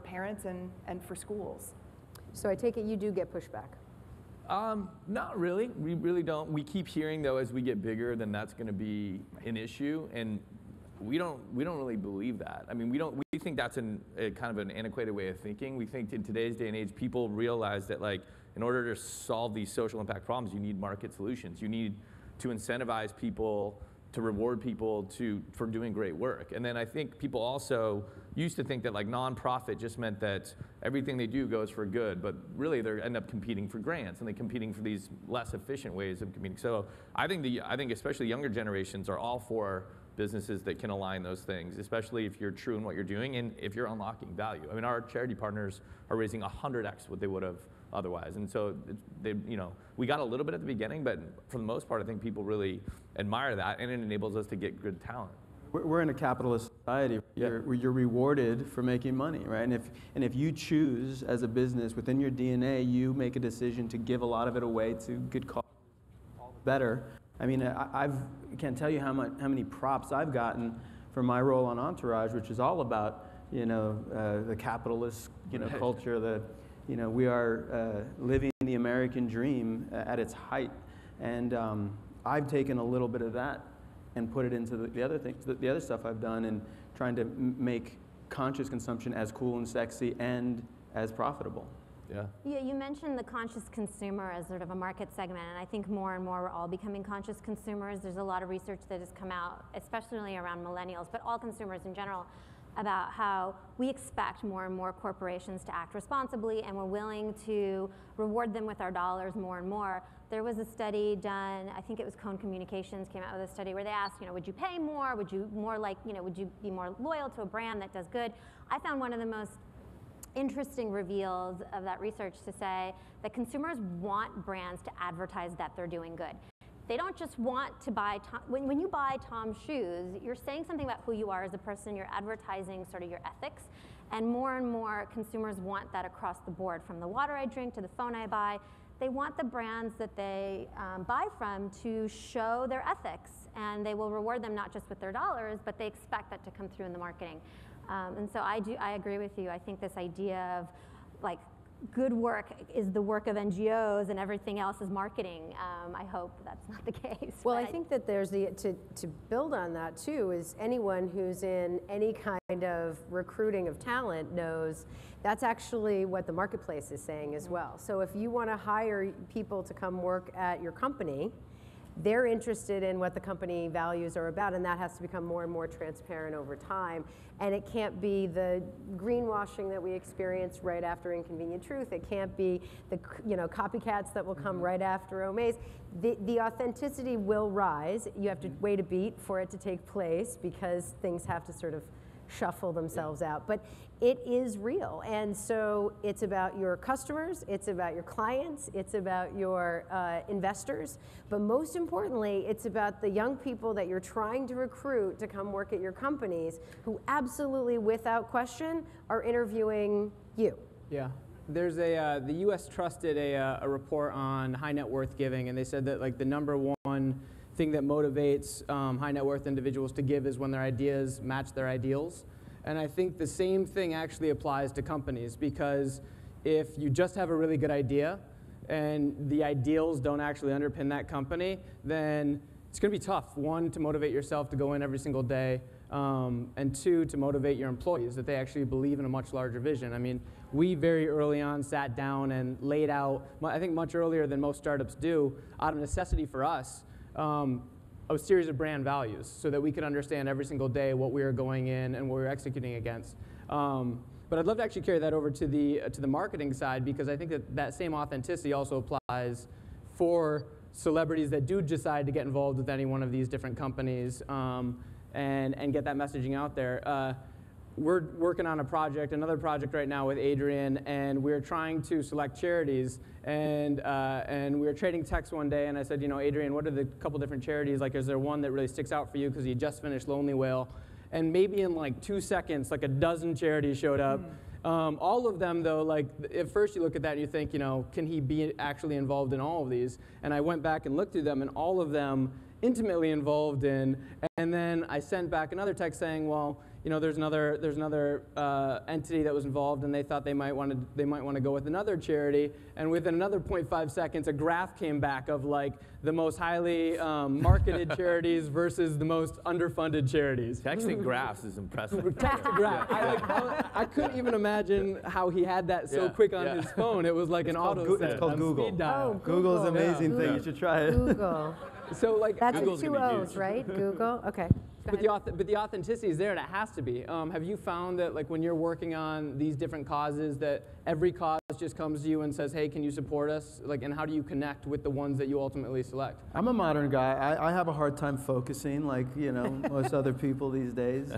parents and for schools. So I take it you do get pushback? Not really. We really don't. We keep hearing, though, as we get bigger, then that's going to be an issue, and we don't really believe that. I mean, we think that's a kind of an antiquated way of thinking. We think in today's day and age, people realize that, like, in order to solve these social impact problems, you need market solutions. You need to incentivize people, to reward people for doing great work. And then I think people also used to think that, like, nonprofit just meant that everything they do goes for good, but really they end up competing for grants and they're competing for these less efficient ways of competing. So I think especially younger generations are all for businesses that can align those things, especially if you're true in what you're doing and if you're unlocking value. I mean, our charity partners are raising 100x what they would have otherwise. And so we got a little bit at the beginning, but for the most part, I think people really admire that, and it enables us to get good talent. We're in a capitalist society where you're rewarded for making money, right? And if you choose as a business within your DNA, you make a decision to give a lot of it away to good cause, all the better. I mean, I can't tell you how many props I've gotten for my role on Entourage, which is all about the capitalist culture. We are living the American dream at its height, and I've taken a little bit of that and put it into the other things, the other stuff I've done, and trying to make conscious consumption as cool and sexy and as profitable. Yeah. Yeah, you mentioned the conscious consumer as sort of a market segment, and I think more and more we're all becoming conscious consumers. There's a lot of research that has come out, especially around millennials, but all consumers in general, about how we expect more and more corporations to act responsibly, and we're willing to reward them with our dollars more and more. There was a study done, I think it was Cone Communications came out with a study where they asked, would you pay more? Would you would you be more loyal to a brand that does good? I found one of the most interesting reveals of that research to say that consumers want brands to advertise that they're doing good. They don't just want to buy when you buy Tom's shoes, you're saying something about who you are as a person, you're advertising sort of your ethics, and more consumers want that across the board, from the water I drink to the phone I buy. They want the brands that they buy from to show their ethics, and they will reward them not just with their dollars, but they expect that to come through in the marketing. And so I agree with you. I think this idea of, like, good work is the work of NGOs and everything else is marketing. I hope that's not the case. Well, I think that there's to build on that too, is anyone who's in any kind of recruiting of talent knows that's actually what the marketplace is saying as well. So if you want to hire people to come work at your company, they're interested in what the company values are about, and that has to become more and more transparent over time. And it can't be the greenwashing that we experienced right after Inconvenient Truth. It can't be the copycats that will come right after Omaze. The authenticity will rise. You have to wait a beat for it to take place because things have to sort of shuffle themselves out. But it is real, and so it's about your customers, it's about your clients, it's about your investors, but most importantly, it's about the young people that you're trying to recruit to come work at your companies who absolutely, without question, are interviewing you. Yeah. There's the U.S. trusted a report on high net worth giving, and they said that, like, the number one thing that motivates high net worth individuals to give is when their ideas match their ideals. And I think the same thing actually applies to companies, because if you just have a really good idea and the ideals don't actually underpin that company, then it's going to be tough. One, to motivate yourself to go in every single day, and two, to motivate your employees that they actually believe in a much larger vision. I mean, we very early on sat down and laid out, I think much earlier than most startups do, out of necessity for us, a series of brand values so that we could understand every single day what we were going in and what we were executing against. But I'd love to actually carry that over to the marketing side, because I think that same authenticity also applies for celebrities that do decide to get involved with any one of these different companies and get that messaging out there. We're working on another project right now with Adrian, and we're trying to select charities. And we were trading texts one day, and I said, Adrian, what are the couple different charities? Like, is there one that really sticks out for you because you just finished Lonely Whale? And maybe in like 2 seconds, like a dozen charities showed up. All of them, though, like at first you look at that and you think, can he be actually involved in all of these? And I went back and looked through them, and all of them intimately involved in. And then I sent back another text saying, well, there's another entity that was involved, and they thought they might want to go with another charity. And within another 0.5 seconds, a graph came back of like the most highly marketed charities versus the most underfunded charities. Texting graphs is impressive. Text to graph. I couldn't even imagine how he had that so quick on his phone. It was like an auto set. It's called Google. Speed dial. Google's an amazing thing. You should try it. Google. So like That's Google's with 2 O's, right? Google. Okay. But the authenticity is there, and it has to be. Have you found that like when you're working on these different causes, that every cause just comes to you and says, hey, can you support us? Like, and how do you connect with the ones that you ultimately select? I'm a modern guy. I have a hard time focusing, like most other people these days.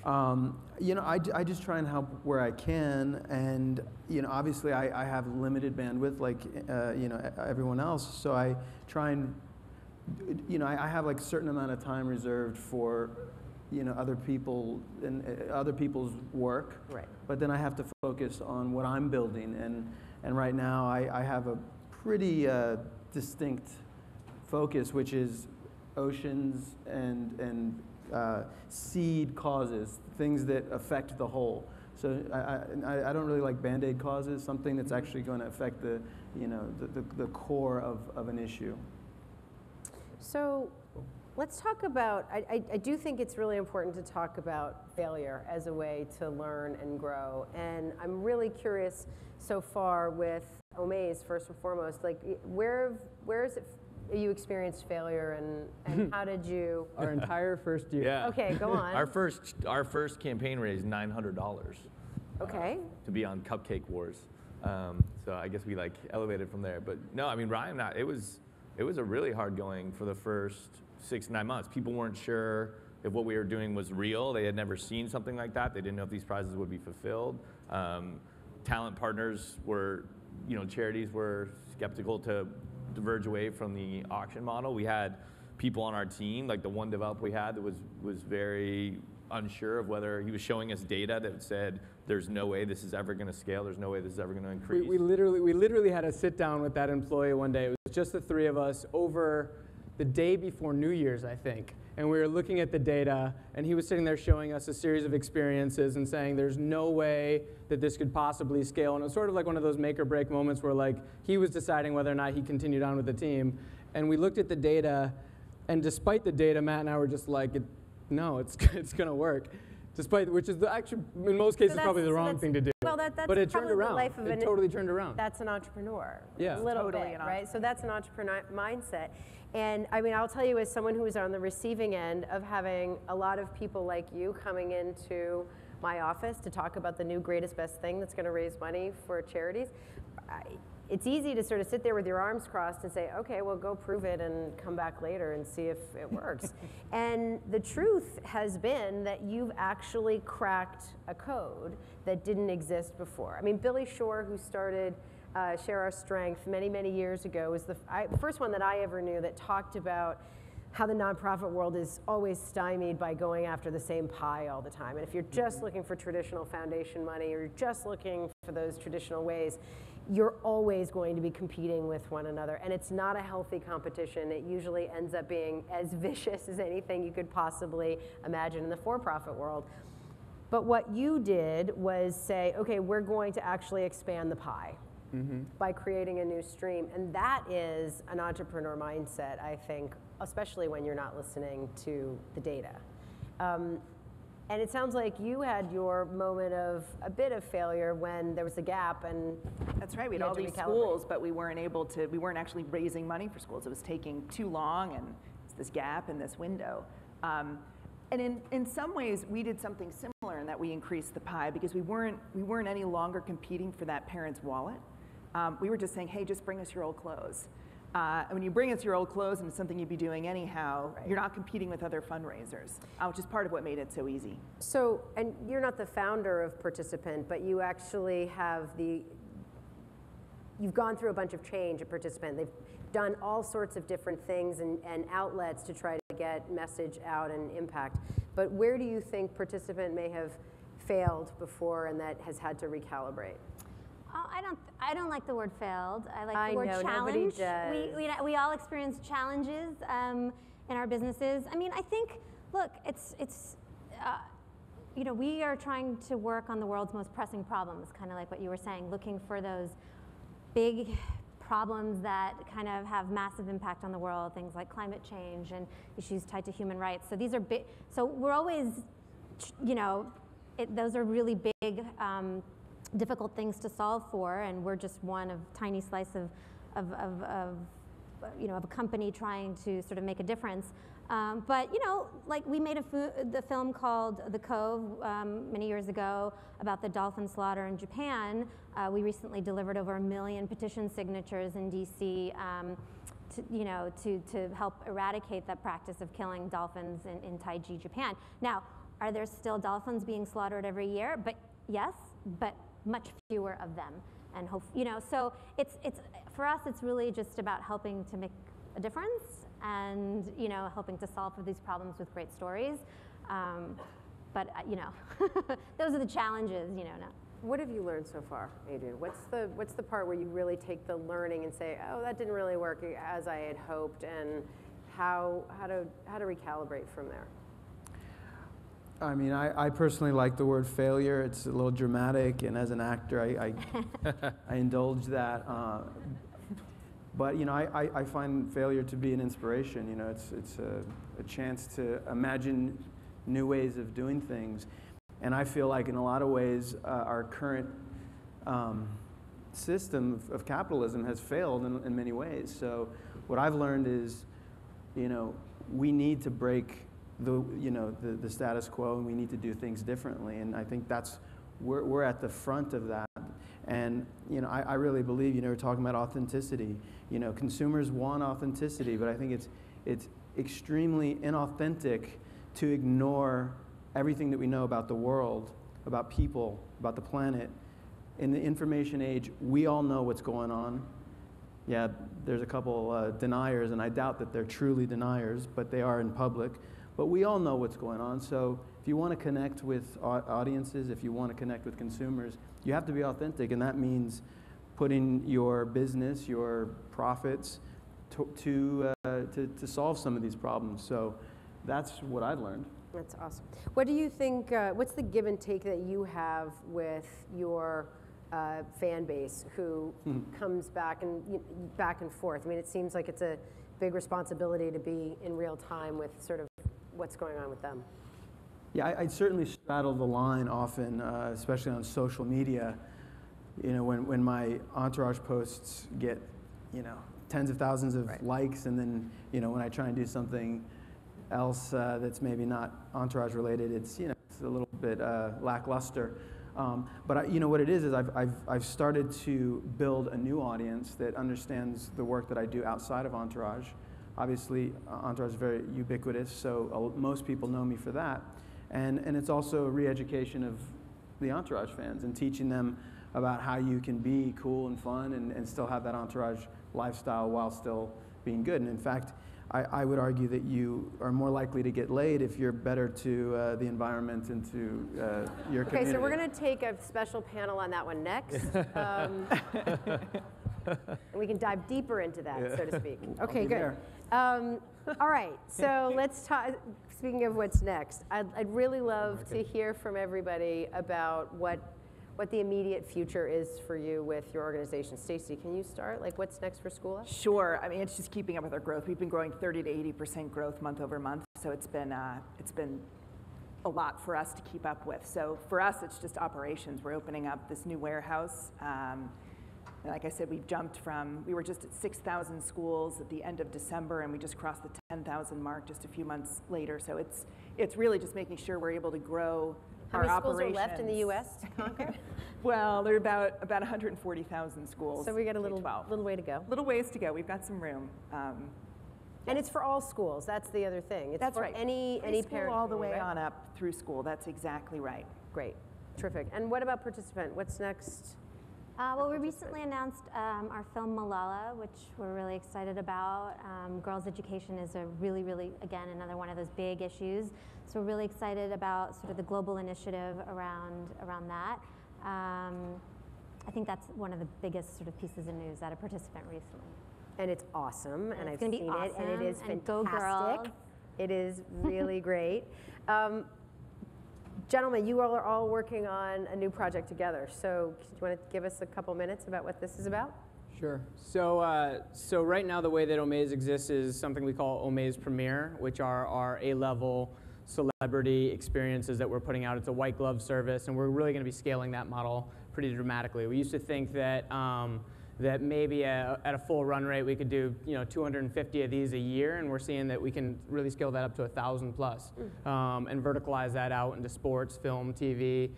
I just try and help where I can, and obviously I have limited bandwidth, like everyone else. So I try and I have like a certain amount of time reserved for other people and other people's work. Right. But then I have to focus on what I'm building, and right now I have a pretty distinct focus, which is oceans and seed causes, things that affect the whole. So I don't really like Band-Aid causes, something that's actually going to affect the core of an issue. So let's talk about, I do think it's really important to talk about failure as a way to learn and grow. And I'm really curious so far with Omaze, first and foremost, like where is it you experienced failure, and how did you? Our entire first year. Yeah. Okay, go on. Our first campaign raised $900. Okay. To be on Cupcake Wars. So I guess we like elevated from there. But no, I mean, Ryan, it was a really hard going for the first 6 to 9 months. People weren't sure if what we were doing was real. They had never seen something like that. They didn't know if these prizes would be fulfilled. Talent partners were, charities were skeptical to diverge away from the auction model. We had people on our team, like the one developer we had that was very unsure of whether he was showing us data that said there's no way this is ever going to scale, there's no way this is ever going to increase. We literally had a sit down with that employee one day. It was just the 3 of us over the day before New Year's, I think. And we were looking at the data, and he was sitting there showing us a series of experiences and saying there's no way that this could possibly scale. And it was sort of like one of those make or break moments where like he was deciding whether or not he continued on with the team. And we looked at the data, and despite the data, Matt and I were just like, no, it's going to work. Which is actually, in most cases, probably the wrong thing to do. Well, that's but it turned around. The life of it totally turned around. That's an entrepreneur. Yeah. A little bit, right? So that's an entrepreneur mindset. And I mean, I'll tell you, as someone who was on the receiving end of having a lot of people like you coming into my office to talk about the new greatest best thing that's going to raise money for charities, it's easy to sort of sit there with your arms crossed and say, okay, well, go prove it and come back later and see if it works. And the truth has been that you've actually cracked a code that didn't exist before. I mean, Billy Shore, who started Share Our Strength many, many years ago, was the first one that I ever knew that talked about how the nonprofit world is always stymied by going after the same pie all the time. And if you're just looking for traditional foundation money, or you're just looking for those traditional ways, you're always going to be competing with one another. And it's not a healthy competition. It usually ends up being as vicious as anything you could possibly imagine in the for-profit world. But what you did was say, okay, we're going to actually expand the pie by creating a new stream. And that is an entrepreneur mindset, I think, especially when you're not listening to the data. And it sounds like you had your moment of a bit of failure when there was a gap, and that's right. We had all these schools, but we weren't actually raising money for schools. It was taking too long, and it's this gap in this window. And in some ways, we did something similar in that we increased the pie because we weren't any longer competing for that parent's wallet. We were just saying, hey, just bring us your old clothes. And when you bring us your old clothes and it's something you'd be doing anyhow, you're not competing with other fundraisers, which is part of what made it so easy. So, and you're not the founder of Participant, but you actually have you've gone through a bunch of change at Participant. They've done all sorts of different things and outlets to try to get message out and impact. But where do you think Participant may have failed before and that has had to recalibrate? I don't like the word failed. I like the word challenge. Nobody does. We all experience challenges in our businesses. I mean, I think, look, we are trying to work on the world's most pressing problems, kind of like what you were saying, looking for those big problems that kind of have massive impact on the world, things like climate change and issues tied to human rights. So these are big. So we're always, those are really big. Difficult things to solve for, and we're just one of tiny slice of a company trying to sort of make a difference. But like we made the film called The Cove many years ago about the dolphin slaughter in Japan. We recently delivered over 1 million petition signatures in DC to help eradicate that practice of killing dolphins in Taiji, Japan. Now, are there still dolphins being slaughtered every year? But yes, but much fewer of them, and so it's for us. It's really just about helping to make a difference, and helping to solve for these problems with great stories. But those are the challenges. What have you learned so far, Adrian? What's the part where you really take the learning and say, oh, that didn't really work as I had hoped, and how to recalibrate from there? I mean, I personally like the word failure. It's a little dramatic, and as an actor, I indulge that. But I find failure to be an inspiration. It's a chance to imagine new ways of doing things, and I feel like in a lot of ways our current system of capitalism has failed in many ways. So what I've learned is, we need to break the status quo, and we need to do things differently. And I think we're at the front of that. And I really believe, we're talking about authenticity. Consumers want authenticity, but I think it's extremely inauthentic to ignore everything that we know about the world, about people, about the planet. In the information age, we all know what's going on. Yeah, there's a couple deniers, and I doubt that they're truly deniers, but they are in public. But we all know what's going on. So if you want to connect with audiences, if you want to connect with consumers, you have to be authentic, and that means putting your business, your profits, to solve some of these problems. So that's what I've learned. That's awesome. What do you think? What's the give and take that you have with your fan base who comes back and forth? I mean, it seems like it's a big responsibility to be in real time with sort of what's going on with them. Yeah, I certainly straddle the line often, especially on social media. When my entourage posts get, tens of thousands of likes, and then, when I try and do something else that's maybe not entourage related, it's a little bit lackluster. But what it is I've started to build a new audience that understands the work that I do outside of entourage. Obviously, entourage is very ubiquitous, so most people know me for that. And it's also a re-education of the entourage fans and teaching them about how you can be cool and fun and still have that entourage lifestyle while still being good. And in fact, I would argue that you are more likely to get laid if you're better to the environment and to your community. Okay, so we're going to take a special panel on that one next. And we can dive deeper into that, so to speak. Okay, good. All right, so let's talk, speaking of what's next, I'd really love to hear from everybody about what the immediate future is for you with your organization. Stacy, can you start? Like, what's next for Schoola? Sure. I mean, it's just keeping up with our growth. We've been growing 30 to 80% growth month over month, so it's been a lot for us to keep up with. So for us, it's just operations. We're opening up this new warehouse. And like I said, we've jumped from, we were just at 6,000 schools at the end of December, and we just crossed the 10,000 mark just a few months later. So it's really just making sure we're able to grow How our many schools operations. are left in the U.S. to conquer? Well, there are about 140,000 schools. So we got a little way to go. Little ways to go. We've got some room. And it's for all schools. That's the other thing. It's That's for right. any parent all the way right? on up through school. That's exactly right. Great, terrific. And what about participant? What's next? Well, we recently announced our film Malala, which we're really excited about. Girls' education is a really, again, another one of those big issues. So we're really excited about sort of the global initiative around that. I think that's one of the biggest sort of pieces of news out of participant recently. And it's awesome, and I've gonna be seen awesome, it, and it is and fantastic. go girls. It is really great. Gentlemen, you all are all working on a new project together. So do you want to give us a couple minutes about what this is about? Sure. So right now the way that Omaze exists is something we call Omaze Premier, which are our A-level celebrity experiences that we're putting out. It's a white glove service, and we're really going to be scaling that model pretty dramatically. We used to think that that maybe at a full run rate we could do 250 of these a year, and we're seeing that we can really scale that up to 1,000 plus, and verticalize that out into sports, film, TV,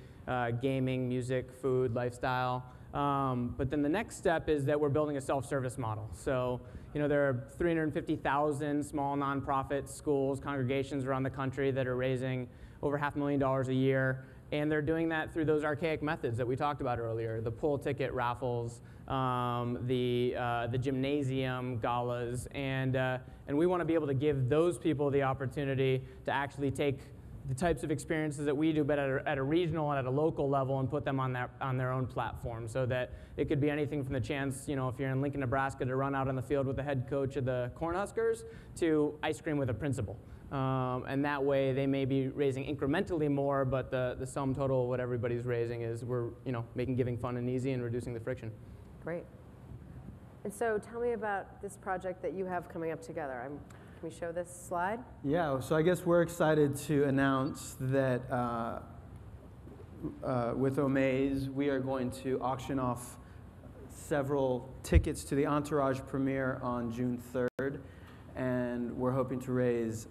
gaming, music, food, lifestyle. But then the next step is that we're building a self-service model. So there are 350,000 small nonprofit schools, congregations around the country that are raising over $500,000 a year. And they're doing that through those archaic methods that we talked about earlier, the pull ticket raffles, the gymnasium galas, and we want to be able to give those people the opportunity to actually take the types of experiences that we do, but at a regional and at a local level, and put them on their own platform, so that it could be anything from the chance, if you're in Lincoln, Nebraska, to run out on the field with the head coach of the Cornhuskers, to ice cream with a principal. And that way they may be raising incrementally more, but the sum total of what everybody's raising is we're making giving fun and easy and reducing the friction. Great. And so tell me about this project that you have coming up together. Can we show this slide? Yeah, so I guess we're excited to announce that with Omaze, we are going to auction off several tickets to the Entourage premiere on June 3rd, and we're hoping to raise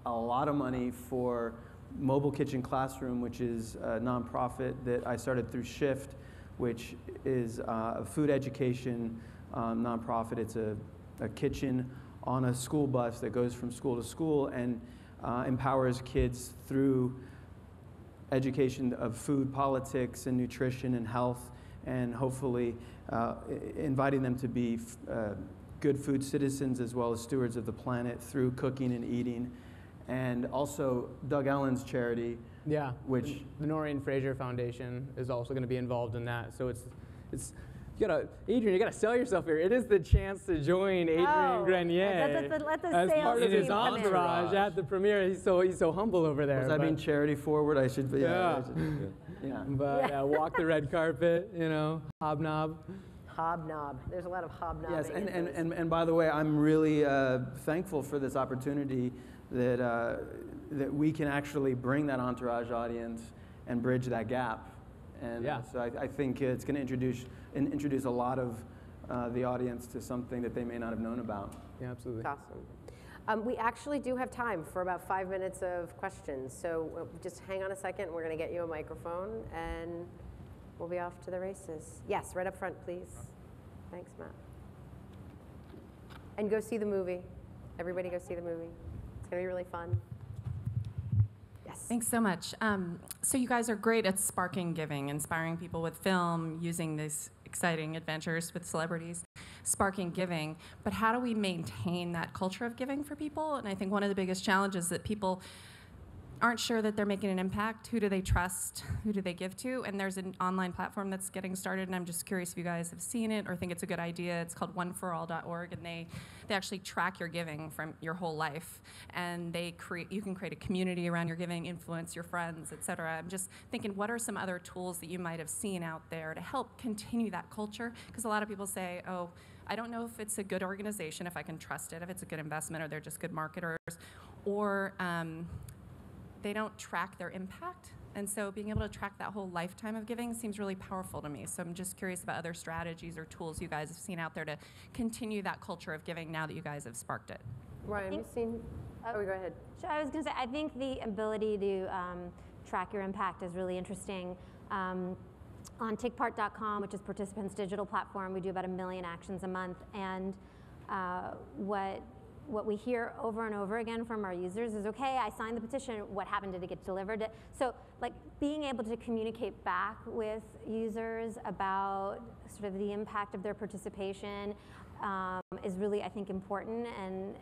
a lot of money for Mobile Kitchen Classroom, which is a nonprofit that I started through Shift, which is a food education nonprofit. It's a kitchen on a school bus that goes from school to school and empowers kids through education of food, politics, and nutrition and health, and hopefully inviting them to be good food citizens as well as stewards of the planet through cooking and eating. And also Doug Ellen's charity, which the Noreen Fraser Foundation is also going to be involved in that. So it's Adrian, you gotta sell yourself here. It is the chance to join Adrian Grenier as part of his entourage at the premiere. He's so humble over there. Was I being charity forward? I should be. Yeah. But walk the red carpet, hobnob. Hobnob. There's a lot of hobnobbing. Yes, and by the way, I'm really thankful for this opportunity that we can actually bring that entourage audience and bridge that gap. And so I think it's going to introduce a lot of the audience to something that they may not have known about. Yeah, absolutely. Awesome. We actually do have time for about 5 minutes of questions. So just hang on a second. We're going to get you a microphone, and we'll be off to the races. Yes, right up front, please. Thanks, Matt. And go see the movie. Everybody go see the movie. It's going to be really fun. Yes. Thanks so much. So you guys are great at sparking giving, inspiring people with film, using these exciting adventures with celebrities, sparking giving. But how do we maintain that culture of giving for people? And I think one of the biggest challenges that people aren't sure that they're making an impact. Who do they trust? Who do they give to? And there's an online platform that's getting started, and I'm just curious if you guys have seen it or think it's a good idea. It's called oneforall.org, and they actually track your giving from your whole life. And you can create a community around your giving, influence your friends, et cetera. I'm just thinking, what are some other tools that you might have seen out there to help continue that culture? Because a lot of people say, oh, I don't know if it's a good organization, if I can trust it, if it's a good investment, or they're just good marketers, or they don't track their impact. And so being able to track that whole lifetime of giving seems really powerful to me. So I'm just curious about other strategies or tools you guys have seen out there to continue that culture of giving now that you guys have sparked it. Ryan, have you seen? Oh, go ahead. Sure, I was going to say, I think the ability to track your impact is really interesting. On takepart.com, which is participants' digital platform, we do about 1 million actions a month. And what we hear over and over again from our users is, okay, I signed the petition, what happened? Did it get delivered? So like being able to communicate back with users about sort of the impact of their participation is really, I think, important. And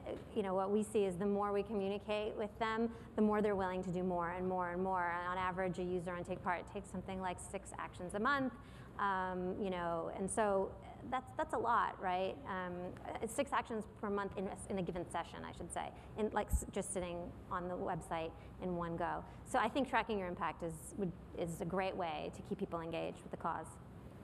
what we see is the more we communicate with them, the more they're willing to do more and more and more. And on average, a user on Take Part takes something like 6 actions a month, and so that's a lot, right? It's 6 actions per month in a given session, I should say, in like just sitting on the website in one go. So I think tracking your impact is a great way to keep people engaged with the cause.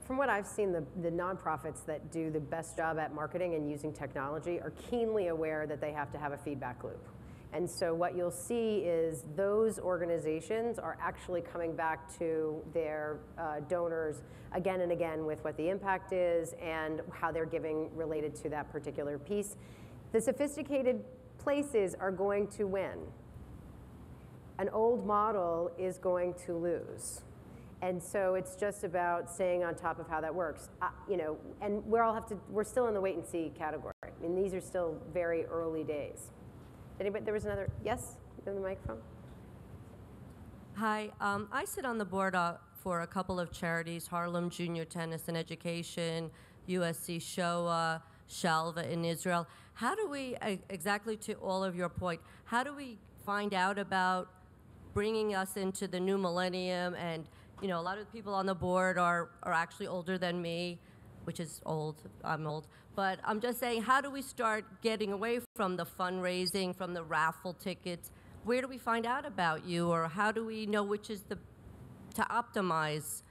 From what I've seen, the nonprofits that do the best job at marketing and using technology are keenly aware that they have to have a feedback loop. And so what you'll see is those organizations are actually coming back to their donors again and again with what the impact is and how they're giving related to that particular piece. The sophisticated places are going to win. An old model is going to lose. And so it's just about staying on top of how that works. And we're still in the wait and see category. I mean, these are still very early days. Anybody, there was another, yes, in the microphone. Hi, I sit on the board for a couple of charities, Harlem Junior Tennis and Education, USC Shoah, Shalva in Israel. How do we, exactly to all of your point, how do we find out about bringing us into the new millennium? And a lot of the people on the board are actually older than me, which is old, I'm old. But I'm just saying, how do we start getting away from the fundraising, from the raffle tickets? Where do we find out about you, or how do we know which is to optimize,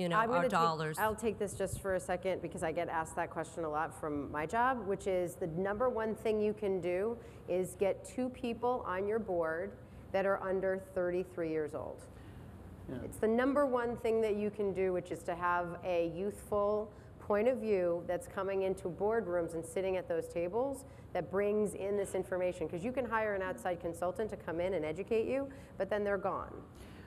our dollars? I'll take this just for a second because I get asked that question a lot from my job, which is the #1 thing you can do is get 2 people on your board that are under 33 years old. Yeah. It's the #1 thing that you can do, which is to have a youthful point of view that's coming into boardrooms and sitting at those tables that brings in this information. Because you can hire an outside consultant to come in and educate you, but then they're gone.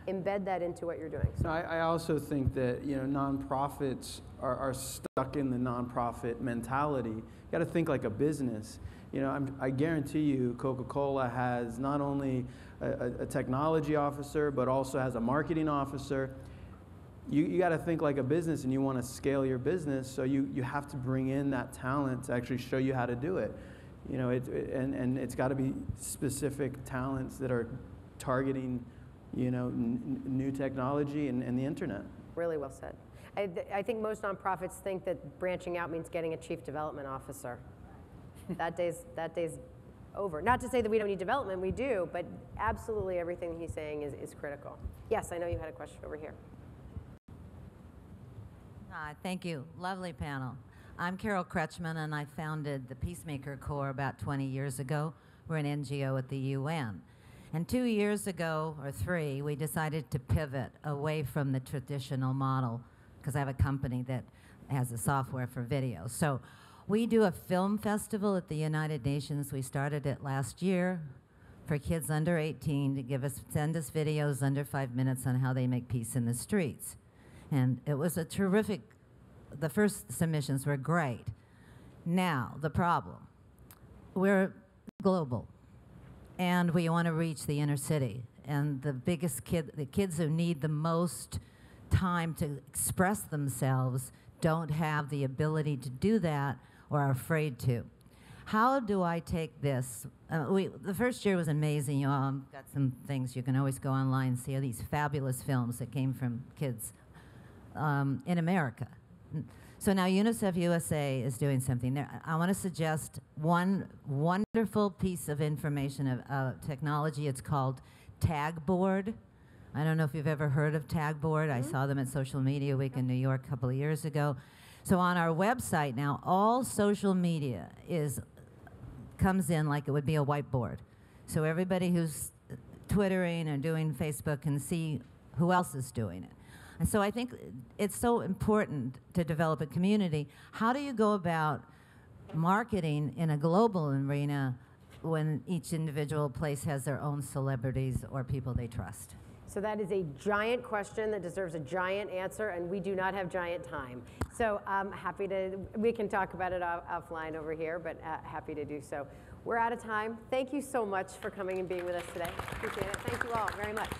Embed that into what you're doing. So I also think that nonprofits are stuck in the nonprofit mentality. You got to think like a business. I guarantee you Coca-Cola has not only a technology officer, but also has a marketing officer. You got to think like a business, and you want to scale your business, so you have to bring in that talent to actually show you how to do it. And it's got to be specific talents that are targeting, new technology and the internet. Really well said. I think most nonprofits think that branching out means getting a chief development officer. That day's over. Not to say that we don't need development, we do, but absolutely everything he's saying is critical. Yes, I know you had a question over here. Thank you. Lovely panel. I'm Carol Kretschmann, and I founded the Peacemaker Corps about 20 years ago. We're an NGO at the UN. And 2 years ago, or 3, we decided to pivot away from the traditional model, because I have a company that has a software for video. So we do a film festival at the United Nations. We started it last year for kids under 18 to send us videos under 5 minutes on how they make peace in the streets. And it was a terrific, the first submissions were great. Now, the problem, we're global, and we want to reach the inner city. And the kids who need the most time to express themselves don't have the ability to do that or are afraid to. How do I take this? The first year was amazing. You all got some things. You can always go online and see all these fabulous films that came from kids in America. So now UNICEF USA is doing something there. I want to suggest one wonderful piece of information of technology. It's called Tagboard. I don't know if you've ever heard of Tagboard. I saw them at Social Media Week in New York a couple of years ago. So on our website now, all social media comes in like it would be a whiteboard. So everybody who's Twittering or doing Facebook can see who else is doing it. And so I think it's so important to develop a community. How do you go about marketing in a global arena when each individual place has their own celebrities or people they trust? So that is a giant question that deserves a giant answer, and we do not have giant time. So I'm happy to, we can talk about it offline over here, but happy to do so. We're out of time. Thank you so much for coming and being with us today. Appreciate it. Thank you all very much.